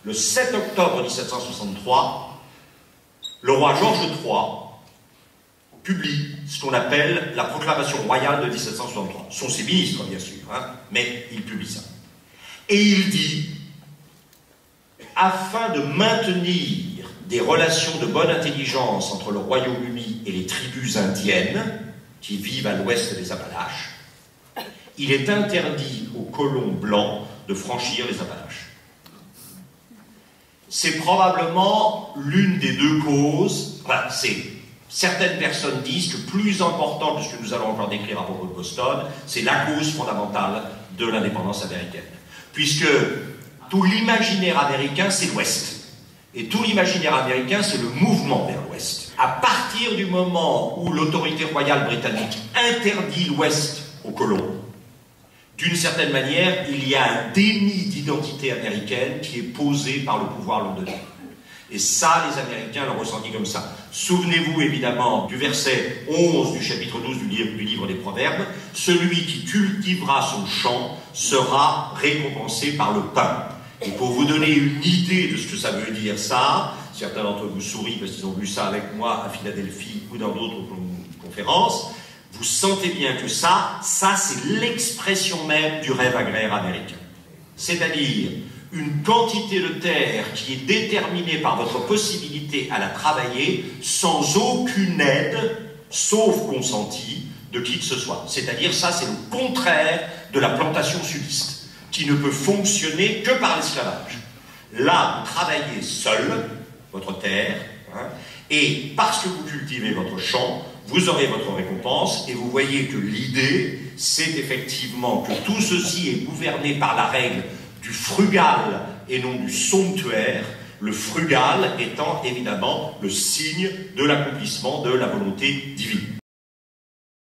le 7 octobre 1763, le roi Georges III publie ce qu'on appelle la proclamation royale de 1763. Ce sont ses ministres, bien sûr, hein, mais il publie ça. Et il dit, afin de maintenir des relations de bonne intelligence entre le Royaume-Uni et les tribus indiennes qui vivent à l'ouest des Appalaches, il est interdit aux colons blancs de franchir les Appalaches. C'est probablement l'une des deux causes, voilà, certaines personnes disent que plus important que ce que nous allons encore décrire à propos de Boston, c'est la cause fondamentale de l'indépendance américaine. Puisque tout l'imaginaire américain, c'est l'Ouest. Et tout l'imaginaire américain, c'est le mouvement vers l'Ouest. À partir du moment où l'autorité royale britannique interdit l'Ouest aux colons, d'une certaine manière, il y a un déni d'identité américaine qui est posé par le pouvoir londonien. Et ça, les Américains l'ont ressenti comme ça. Souvenez-vous évidemment du verset 11 du chapitre 12 du livre des Proverbes. Celui qui cultivera son champ sera récompensé par le pain. Et pour vous donner une idée de ce que ça veut dire ça, certains d'entre vous sourient parce qu'ils ont vu ça avec moi à Philadelphie ou dans d'autres conférences, vous sentez bien que ça c'est l'expression même du rêve agraire américain. C'est-à-dire une quantité de terre qui est déterminée par votre possibilité à la travailler sans aucune aide, sauf consentie, de qui que ce soit. C'est-à-dire ça, c'est le contraire de la plantation sudiste, qui ne peut fonctionner que par l'esclavage. Là, vous travaillez seul, votre terre, hein, et parce que vous cultivez votre champ, vous aurez votre récompense, et vous voyez que l'idée, c'est effectivement que tout ceci est gouverné par la règle du frugal et non du somptuaire, le frugal étant évidemment le signe de l'accomplissement de la volonté divine.